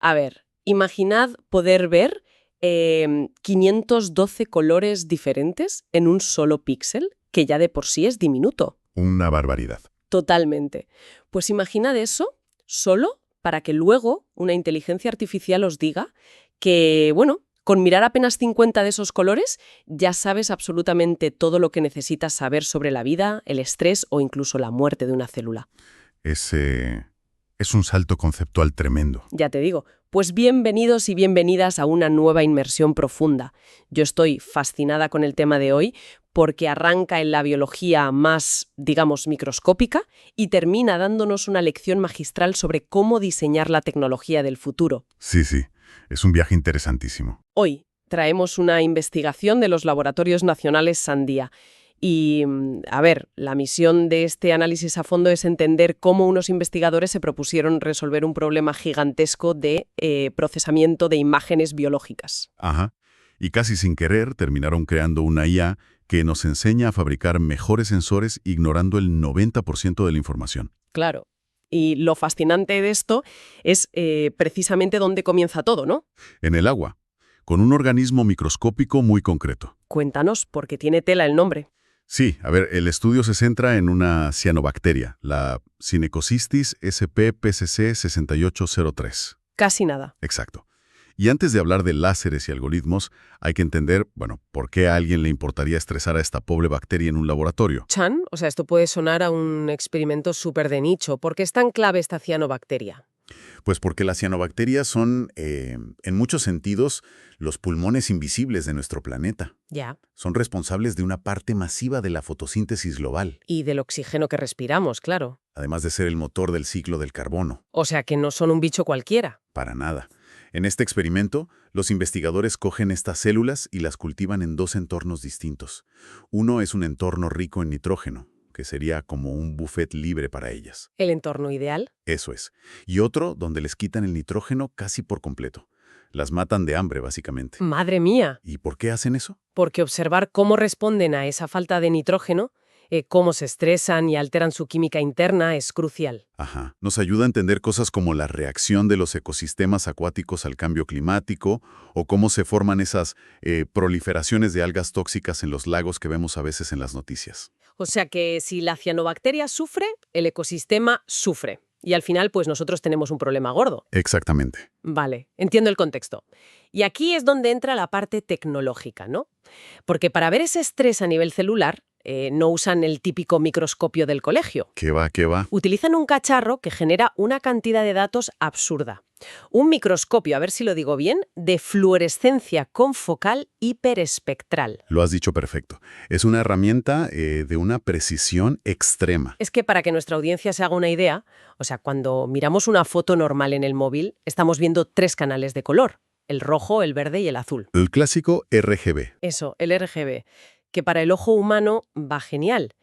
A ver, imaginad poder ver 512 colores diferentes en un solo píxel, que ya de por sí es diminuto. Una barbaridad. Totalmente. Pues imaginad eso solo para que luego una inteligencia artificial os diga que, bueno, con mirar apenas 50 de esos colores ya sabes absolutamente todo lo que necesitas saber sobre la vida, el estrés o incluso la muerte de una célula. Es un salto conceptual tremendo. Ya te digo, pues bienvenidos y bienvenidas a una nueva inmersión profunda. Yo estoy fascinada con el tema de hoy porque arranca en la biología más, digamos, microscópica y termina dándonos una lección magistral sobre cómo diseñar la tecnología del futuro. Sí, es un viaje interesantísimo. Hoy traemos una investigación de los Laboratorios Nacionales Sandía. Y, a ver, la misión de este análisis a fondo es entender cómo unos investigadores se propusieron resolver un problema gigantesco de procesamiento de imágenes biológicas. Ajá. Y casi sin querer terminaron creando una IA que nos enseña a fabricar mejores sensores ignorando el 90% de la información. Claro. Y lo fascinante de esto es precisamente dónde comienza todo, ¿no? En el agua, con un organismo microscópico muy concreto. Cuéntanos, porque tiene tela el nombre. Sí, a ver, el estudio se centra en una cianobacteria, la Synechocystis sp. pcc 6803. Casi nada. Exacto. Y antes de hablar de láseres y algoritmos, hay que entender, bueno, por qué a alguien le importaría estresar a esta pobre bacteria en un laboratorio. Chan, o sea, esto puede sonar a un experimento súper de nicho. ¿Por qué es tan clave esta cianobacteria? Pues porque las cianobacterias son, en muchos sentidos, los pulmones invisibles de nuestro planeta. Ya. Son responsables de una parte masiva de la fotosíntesis global, Y del oxígeno que respiramos, claro. además de ser el motor del ciclo del carbono. O sea, que no son un bicho cualquiera. Para nada. En este experimento, los investigadores cogen estas células y las cultivan en dos entornos distintos. Uno es un entorno rico en nitrógeno, que sería como un buffet libre para ellas. ¿El entorno ideal? Eso es. Y otro donde les quitan el nitrógeno casi por completo. Las matan de hambre, básicamente. ¡Madre mía! ¿Y por qué hacen eso? Porque observar cómo responden a esa falta de nitrógeno, cómo se estresan y alteran su química interna, es crucial. Ajá. Nos ayuda a entender cosas como la reacción de los ecosistemas acuáticos al cambio climático o cómo se forman esas proliferaciones de algas tóxicas en los lagos que vemos a veces en las noticias. O sea que si la cianobacteria sufre, el ecosistema sufre. Y al final, pues nosotros tenemos un problema gordo. Exactamente. Vale, entiendo el contexto. Y aquí es donde entra la parte tecnológica, ¿no? Porque para ver ese estrés a nivel celular, no usan el típico microscopio del colegio. ¿Qué va, qué va? Utilizan un cacharro que genera una cantidad de datos absurda. Un microscopio, a ver si lo digo bien, de fluorescencia confocal hiperespectral. Lo has dicho perfecto. Es una herramienta de una precisión extrema. Es que para que nuestra audiencia se haga una idea, o sea, cuando miramos una foto normal en el móvil, estamos viendo 3 canales de color: el rojo, el verde y el azul. El clásico RGB. Eso, el RGB, que para el ojo humano va genial.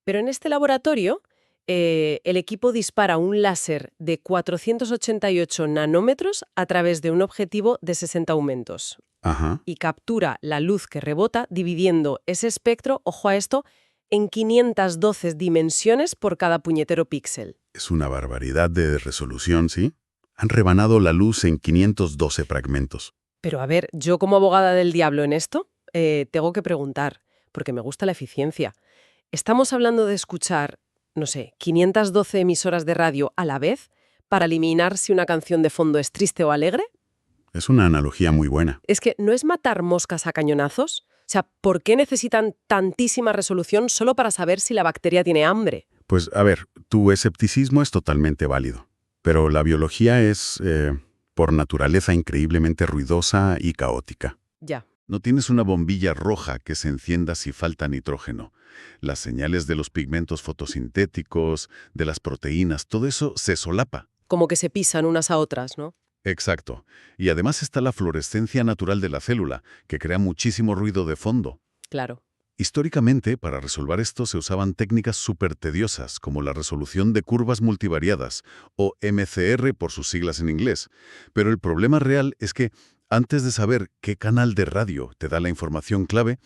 Pero en este laboratorio, el equipo dispara un láser de 488 nanómetros a través de un objetivo de 60 aumentos Ajá. y captura la luz que rebota dividiendo ese espectro, ojo a esto, en 512 dimensiones por cada puñetero píxel. Es una barbaridad de resolución, ¿sí? Han rebanado la luz en 512 fragmentos. Pero a ver, yo como abogada del diablo en esto, tengo que preguntar, porque me gusta la eficiencia. ¿Estamos hablando de escuchar, no sé, 512 emisoras de radio a la vez para eliminar si una canción de fondo es triste o alegre? Es una analogía muy buena. Es que no es matar moscas a cañonazos. O sea, ¿por qué necesitan tantísima resolución solo para saber si la bacteria tiene hambre? Pues, a ver, tu escepticismo es totalmente válido, pero la biología es, por naturaleza, increíblemente ruidosa y caótica. Ya. No tienes una bombilla roja que se encienda si falta nitrógeno. Las señales de los pigmentos fotosintéticos, de las proteínas, todo eso se solapa. Como que se pisan unas a otras, ¿no? Exacto. Y además está la fluorescencia natural de la célula, que crea muchísimo ruido de fondo. Claro. Históricamente, para resolver esto se usaban técnicas súper tediosas, como la resolución de curvas multivariadas, o MCR por sus siglas en inglés. Pero el problema real es que, antes de saber qué canal de radio te da la información clave,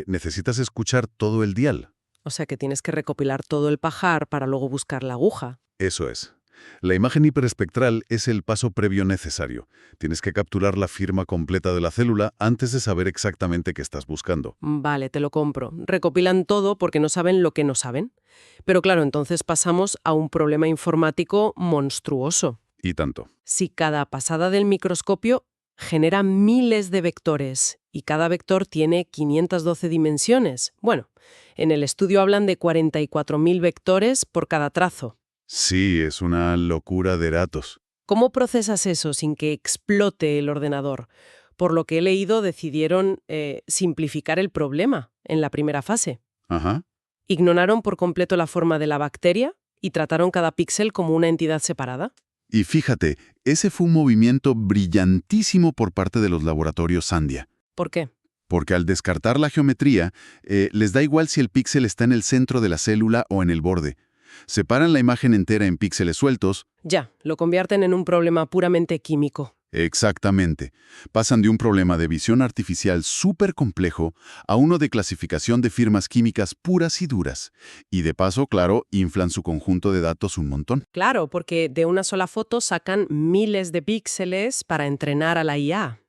necesitas escuchar todo el dial. O sea que tienes que recopilar todo el pajar para luego buscar la aguja. Eso es. La imagen hiperespectral es el paso previo necesario. Tienes que capturar la firma completa de la célula antes de saber exactamente qué estás buscando. Vale, te lo compro. Recopilan todo porque no saben lo que no saben. Pero claro, entonces pasamos a un problema informático monstruoso. Y tanto. Si cada pasada del microscopio genera miles de vectores y cada vector tiene 512 dimensiones. Bueno, en el estudio hablan de 44.000 vectores por cada trazo. Sí, es una locura de datos. ¿Cómo procesas eso sin que explote el ordenador? Por lo que he leído, decidieron simplificar el problema en la primera fase. Ajá. Ignoraron por completo la forma de la bacteria y trataron cada píxel como una entidad separada. Y fíjate, ese fue un movimiento brillantísimo por parte de los laboratorios Sandia. ¿Por qué? Porque al descartar la geometría, les da igual si el píxel está en el centro de la célula o en el borde. Separan la imagen entera en píxeles sueltos. Ya, lo convierten en un problema puramente químico. Exactamente. Pasan de un problema de visión artificial súper complejo a uno de clasificación de firmas químicas puras y duras. Y de paso, claro, inflan su conjunto de datos un montón. Claro, porque de una sola foto sacan miles de píxeles para entrenar a la IA.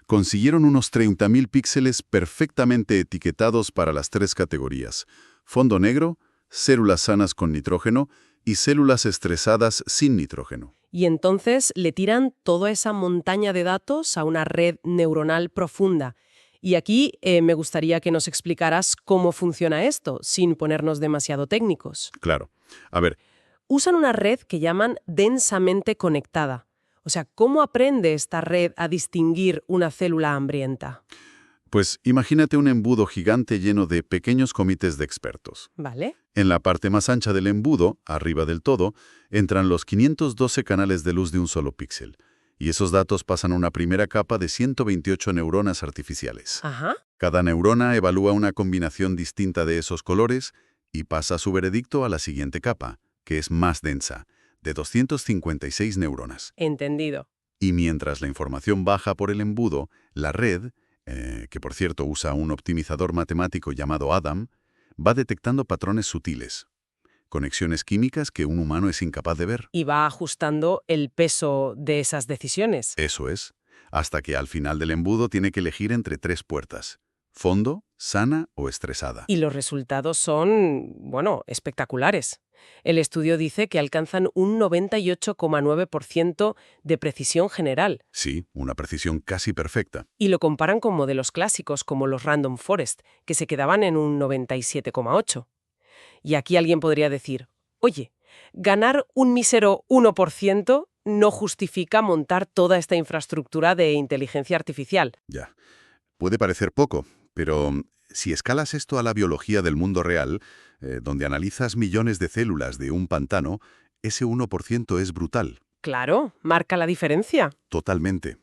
Consiguieron unos 30.000 píxeles perfectamente etiquetados para las 3 categorías: fondo negro, células sanas con nitrógeno y células estresadas sin nitrógeno. Y entonces le tiran toda esa montaña de datos a una red neuronal profunda. Y aquí me gustaría que nos explicaras cómo funciona esto, sin ponernos demasiado técnicos. Claro. A ver, Usan una red que llaman densamente conectada. O sea, ¿cómo aprende esta red a distinguir una célula hambrienta? pues imagínate un embudo gigante lleno de pequeños comités de expertos. ¿Vale? En la parte más ancha del embudo, arriba del todo, entran los 512 canales de luz de un solo píxel. Y esos datos pasan a una primera capa de 128 neuronas artificiales. Ajá. Cada neurona evalúa una combinación distinta de esos colores y pasa su veredicto a la siguiente capa, que es más densa, de 256 neuronas. Entendido. Y mientras la información baja por el embudo, la red, que por cierto usa un optimizador matemático llamado Adam, va detectando patrones sutiles, conexiones químicas que un humano es incapaz de ver. Y va ajustando el peso de esas decisiones. Eso es, hasta que al final del embudo tiene que elegir entre 3 puertas: fondo, sana o estresada. Y los resultados son, bueno, espectaculares. El estudio dice que alcanzan un 98,9% de precisión general. Sí, una precisión casi perfecta. Y lo comparan con modelos clásicos como los Random Forest, que se quedaban en un 97,8%. Y aquí alguien podría decir, oye, ganar un mísero 1% no justifica montar toda esta infraestructura de inteligencia artificial. Ya. Puede parecer poco, pero si escalas esto a la biología del mundo real, donde analizas millones de células de un pantano, ese 1% es brutal. Claro, marca la diferencia. Totalmente.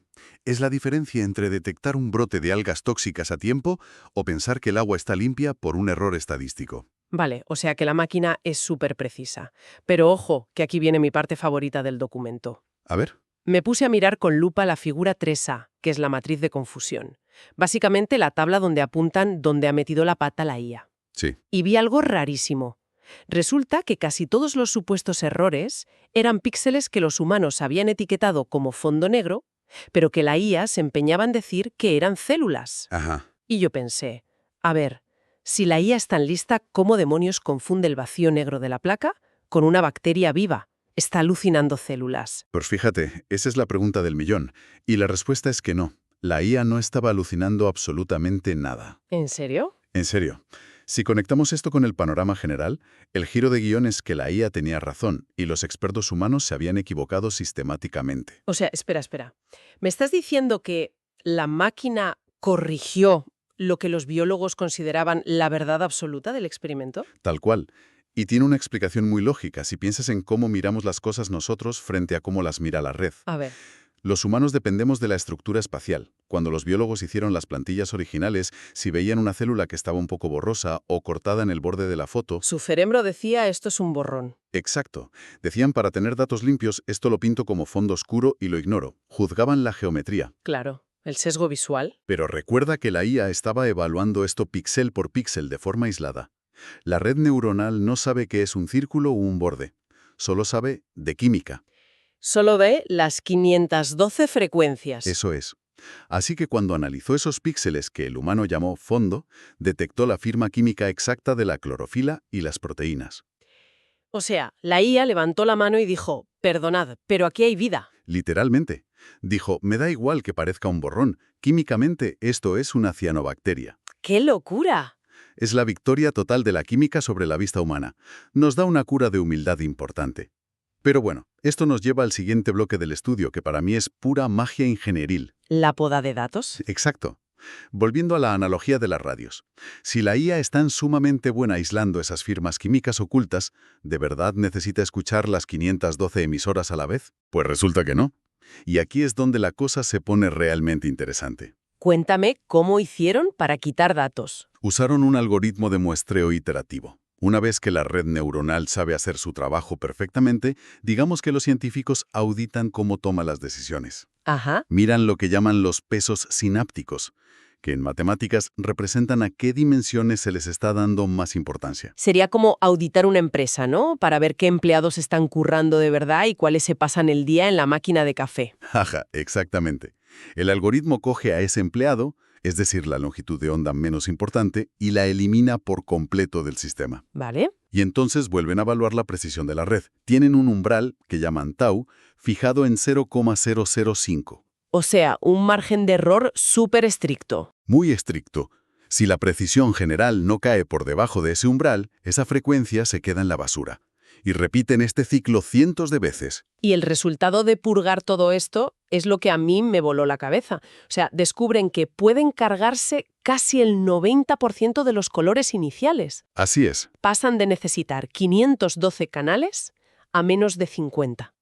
Es la diferencia entre detectar un brote de algas tóxicas a tiempo o pensar que el agua está limpia por un error estadístico. Vale, o sea que la máquina es súper precisa. Pero ojo, que aquí viene mi parte favorita del documento. A ver. Me puse a mirar con lupa la figura 3A, que es la matriz de confusión. Básicamente la tabla donde apuntan dónde ha metido la pata la IA. Sí. Y vi algo rarísimo. Resulta que casi todos los supuestos errores eran píxeles que los humanos habían etiquetado como fondo negro, pero que la IA se empeñaba en decir que eran células. Ajá. Y yo pensé, a ver, si la IA es tan lista, ¿cómo demonios confunde el vacío negro de la placa con una bacteria viva? Está alucinando células. Pues fíjate, esa es la pregunta del millón. Y la respuesta es que no. La IA no estaba alucinando absolutamente nada. ¿En serio? En serio. Si conectamos esto con el panorama general, el giro de guión es que la IA tenía razón y los expertos humanos se habían equivocado sistemáticamente. O sea, espera. ¿Me estás diciendo que la máquina corrigió lo que los biólogos consideraban la verdad absoluta del experimento? Tal cual. Y tiene una explicación muy lógica si piensas en cómo miramos las cosas nosotros frente a cómo las mira la red. A ver. Los humanos dependemos de la estructura espacial. Cuando los biólogos hicieron las plantillas originales, si veían una célula que estaba un poco borrosa o cortada en el borde de la foto... Su cerebro decía, esto es un borrón. Exacto. Decían, para tener datos limpios, esto lo pinto como fondo oscuro y lo ignoro. Juzgaban la geometría. Claro, el sesgo visual. Pero recuerda que la IA estaba evaluando esto píxel por píxel de forma aislada. La red neuronal no sabe qué es un círculo o un borde. solo sabe de química. Solo ve las 512 frecuencias. Eso es. Así que cuando analizó esos píxeles que el humano llamó fondo, detectó la firma química exacta de la clorofila y las proteínas. O sea, la IA levantó la mano y dijo, perdonad, pero aquí hay vida. Literalmente. Dijo, me da igual que parezca un borrón, químicamente esto es una cianobacteria. ¡Qué locura! Es la victoria total de la química sobre la vista humana. Nos da una cura de humildad importante. Pero bueno, esto nos lleva al siguiente bloque del estudio, que para mí es pura magia ingenieril. ¿La poda de datos? Exacto. Volviendo a la analogía de las radios. Si la IA es tan sumamente buena aislando esas firmas químicas ocultas, ¿de verdad necesita escuchar las 512 emisoras a la vez? Pues resulta que no. Y aquí es donde la cosa se pone realmente interesante. Cuéntame cómo hicieron para quitar datos. Usaron un algoritmo de muestreo iterativo. Una vez que la red neuronal sabe hacer su trabajo perfectamente, digamos que los científicos auditan cómo toma las decisiones. Ajá. Miran lo que llaman los pesos sinápticos, que en matemáticas representan a qué dimensiones se les está dando más importancia. Sería como auditar una empresa, ¿no? Para ver qué empleados están currando de verdad y cuáles se pasan el día en la máquina de café. Jaja, exactamente. El algoritmo coge a ese empleado, es decir, la longitud de onda menos importante, y la elimina por completo del sistema. ¿Vale? Y entonces vuelven a evaluar la precisión de la red. Tienen un umbral, que llaman tau, fijado en 0,005. O sea, un margen de error súper estricto. Muy estricto. Si la precisión general no cae por debajo de ese umbral, esa frecuencia se queda en la basura. Y repiten este ciclo cientos de veces. Y el resultado de purgar todo esto es lo que a mí me voló la cabeza. O sea, descubren que pueden cargarse casi el 90% de los colores iniciales. Así es. Pasan de necesitar 512 canales a menos de 50.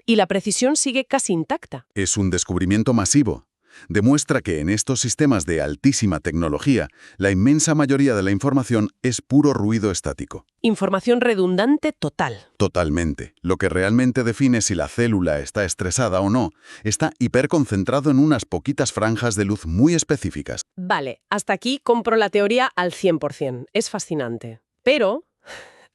Y la precisión sigue casi intacta. Es un descubrimiento masivo. Demuestra que en estos sistemas de altísima tecnología, la inmensa mayoría de la información es puro ruido estático. Información redundante total. Totalmente. Lo que realmente define si la célula está estresada o no, está hiperconcentrado en unas poquitas franjas de luz muy específicas. Vale, hasta aquí compro la teoría al 100%. Es fascinante. Pero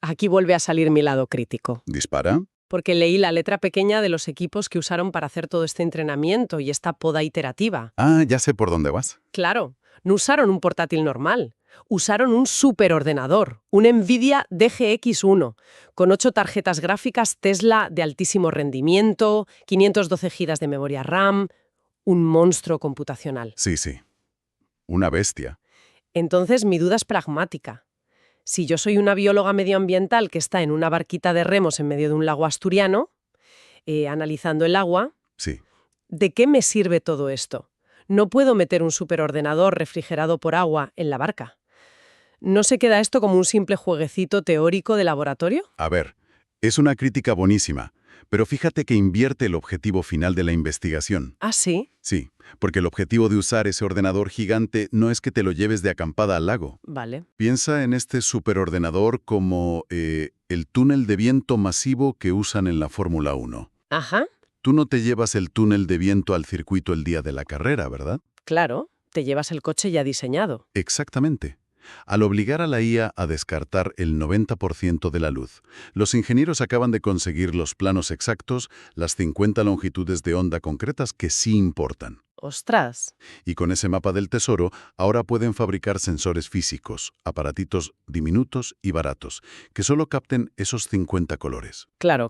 aquí vuelve a salir mi lado crítico. ¿Dispara? Porque leí la letra pequeña de los equipos que usaron para hacer todo este entrenamiento y esta poda iterativa. Ah, ya sé por dónde vas. Claro, no usaron un portátil normal. Usaron un superordenador, un NVIDIA DGX1, con 8 tarjetas gráficas Tesla de altísimo rendimiento, 512 GB de memoria RAM, un monstruo computacional. Sí. Una bestia. Entonces mi duda es pragmática. Si yo soy una bióloga medioambiental que está en una barquita de remos en medio de un lago asturiano, analizando el agua, Sí. ¿de qué me sirve todo esto? No puedo meter un superordenador refrigerado por agua en la barca. ¿No se queda esto como un simple jueguecito teórico de laboratorio? A ver, es una crítica buenísima, pero fíjate que invierte el objetivo final de la investigación. ¿Ah, sí? Sí, porque el objetivo de usar ese ordenador gigante no es que te lo lleves de acampada al lago. Vale. Piensa en este superordenador como el túnel de viento masivo que usan en la Fórmula 1. Ajá, Tú no te llevas el túnel de viento al circuito el día de la carrera, ¿verdad? claro. Te llevas el coche ya diseñado. Exactamente. Al obligar a la IA a descartar el 90% de la luz, los ingenieros acaban de conseguir los planos exactos, las 50 longitudes de onda concretas que sí importan. ¡Ostras! Y con ese mapa del tesoro, ahora pueden fabricar sensores físicos, aparatitos diminutos y baratos, que solo capten esos 50 colores. Claro.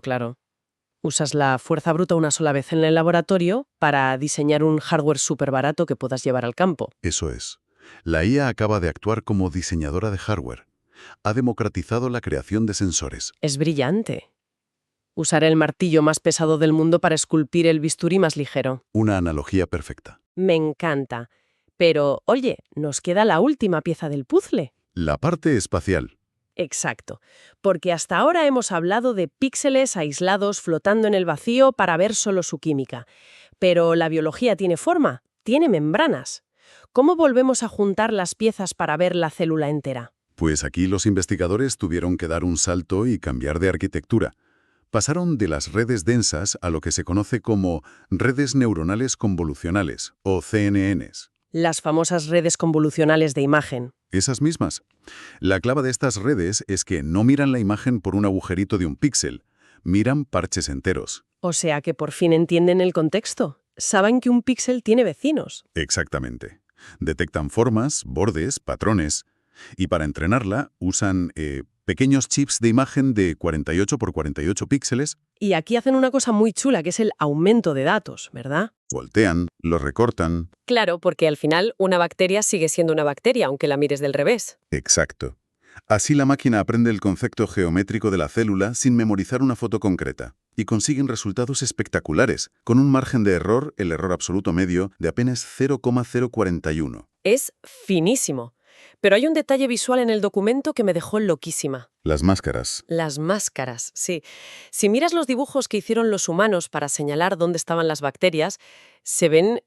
Usas la fuerza bruta una sola vez en el laboratorio para diseñar un hardware súper barato que puedas llevar al campo. Eso es. La IA acaba de actuar como diseñadora de hardware. Ha democratizado la creación de sensores. Es brillante. Usar el martillo más pesado del mundo para esculpir el bisturí más ligero. Una analogía perfecta. Me encanta. Pero, oye, nos queda la última pieza del puzzle. La parte espacial. Exacto, porque hasta ahora hemos hablado de píxeles aislados flotando en el vacío para ver solo su química. Pero la biología tiene forma, tiene membranas. ¿Cómo volvemos a juntar las piezas para ver la célula entera? Pues aquí los investigadores tuvieron que dar un salto y cambiar de arquitectura. Pasaron de las redes densas a lo que se conoce como redes neuronales convolucionales, o CNNs. Las famosas redes convolucionales de imagen. Esas mismas. La clave de estas redes es que no miran la imagen por un agujerito de un píxel, miran parches enteros. O sea que por fin entienden el contexto. Saben que un píxel tiene vecinos. Exactamente. Detectan formas, bordes, patrones. Y para entrenarla usan pequeños chips de imagen de 48 por 48 píxeles, Y aquí hacen una cosa muy chula, que es el aumento de datos, ¿verdad? voltean, los recortan. Claro, porque al final una bacteria sigue siendo una bacteria, aunque la mires del revés. Exacto. Así la máquina aprende el concepto geométrico de la célula sin memorizar una foto concreta. Y consiguen resultados espectaculares, con un margen de error, el error absoluto medio, de apenas 0,041. Es finísimo. Pero hay un detalle visual en el documento que me dejó loquísima. Las máscaras. Las máscaras, sí. Si miras los dibujos que hicieron los humanos para señalar dónde estaban las bacterias, se ven,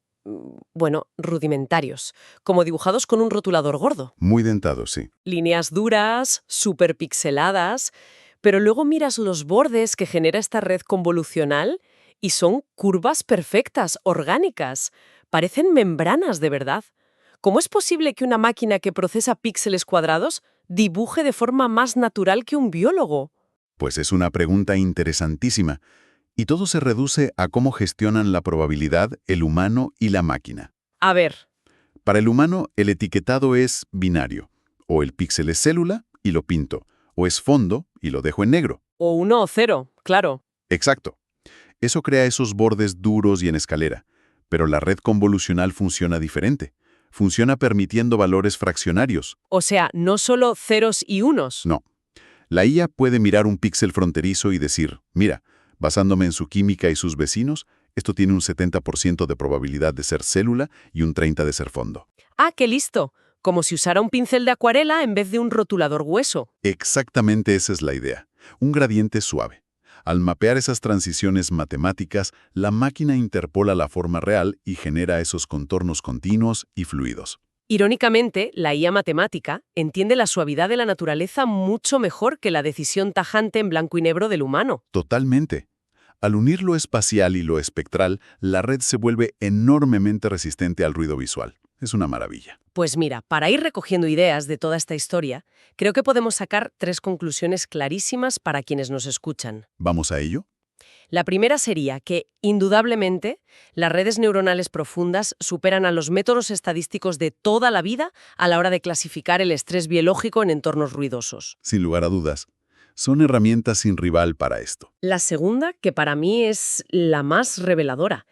bueno, rudimentarios, como dibujados con un rotulador gordo. Muy dentados, sí. Líneas duras, superpixeladas, pero luego miras los bordes que genera esta red convolucional y son curvas perfectas, orgánicas. Parecen membranas de verdad. ¿Cómo es posible que una máquina que procesa píxeles cuadrados dibuje de forma más natural que un biólogo? Pues es una pregunta interesantísima. Y todo se reduce a cómo gestionan la probabilidad el humano y la máquina. A ver, Para el humano, el etiquetado es binario. O el píxel es célula y lo pinto. O es fondo y lo dejo en negro. o 1 o 0, claro. Exacto. Eso crea esos bordes duros y en escalera. Pero la red convolucional funciona diferente. Funciona permitiendo valores fraccionarios. O sea, no solo ceros y unos. No. La IA puede mirar un píxel fronterizo y decir, mira, basándome en su química y sus vecinos, esto tiene un 70% de probabilidad de ser célula y un 30% de ser fondo. ¡Ah, qué listo! Como si usara un pincel de acuarela en vez de un rotulador hueso. Exactamente esa es la idea. Un gradiente suave. Al mapear esas transiciones matemáticas, la máquina interpola la forma real y genera esos contornos continuos y fluidos. Irónicamente, la IA matemática entiende la suavidad de la naturaleza mucho mejor que la decisión tajante en blanco y negro del humano. Totalmente. Al unir lo espacial y lo espectral, la red se vuelve enormemente resistente al ruido visual. Es una maravilla. Pues mira, para ir recogiendo ideas de toda esta historia, creo que podemos sacar 3 conclusiones clarísimas para quienes nos escuchan. ¿Vamos a ello? La primera sería que, indudablemente, las redes neuronales profundas superan a los métodos estadísticos de toda la vida a la hora de clasificar el estrés biológico en entornos ruidosos. Sin lugar a dudas. Son herramientas sin rival para esto. La segunda, que para mí es la más reveladora,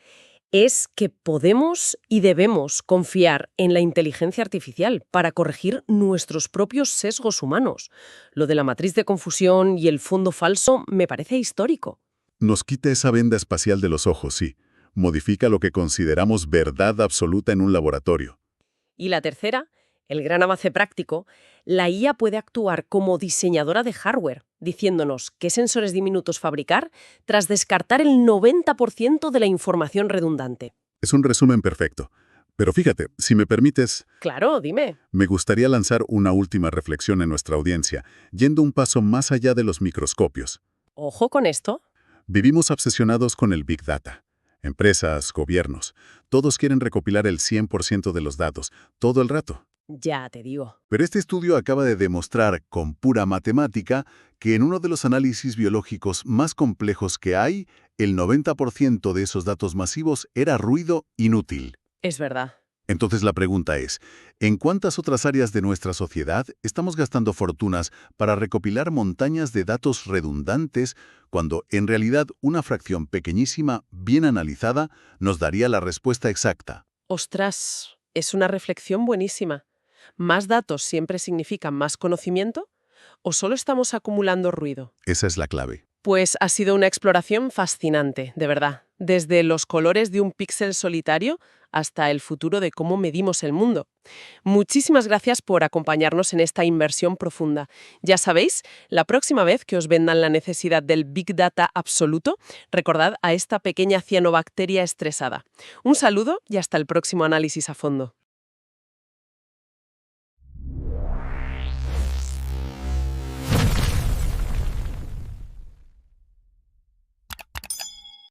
es que podemos y debemos confiar en la inteligencia artificial para corregir nuestros propios sesgos humanos. Lo de la matriz de confusión y el fondo falso me parece histórico. Nos quita esa venda espacial de los ojos, sí. Modifica lo que consideramos verdad absoluta en un laboratorio. Y la tercera, el gran avance práctico, la IA puede actuar como diseñadora de hardware, diciéndonos qué sensores diminutos fabricar tras descartar el 90% de la información redundante. Es un resumen perfecto. Pero fíjate, si me permites, Claro, dime. me gustaría lanzar una última reflexión en nuestra audiencia, yendo un paso más allá de los microscopios. Ojo con esto. Vivimos obsesionados con el Big Data. Empresas, gobiernos, todos quieren recopilar el 100% de los datos, todo el rato. Ya te digo. Pero este estudio acaba de demostrar, con pura matemática, que en uno de los análisis biológicos más complejos que hay, el 90% de esos datos masivos era ruido inútil. Es verdad. Entonces la pregunta es, ¿en cuántas otras áreas de nuestra sociedad estamos gastando fortunas para recopilar montañas de datos redundantes cuando en realidad una fracción pequeñísima, bien analizada, nos daría la respuesta exacta? Ostras, es una reflexión buenísima. ¿Más datos siempre significan más conocimiento? ¿O solo estamos acumulando ruido? Esa es la clave. Pues ha sido una exploración fascinante, de verdad. Desde los colores de un píxel solitario hasta el futuro de cómo medimos el mundo. Muchísimas gracias por acompañarnos en esta inmersión profunda. Ya sabéis, la próxima vez que os vendan la necesidad del Big Data absoluto, recordad a esta pequeña cianobacteria estresada. Un saludo y hasta el próximo análisis a fondo.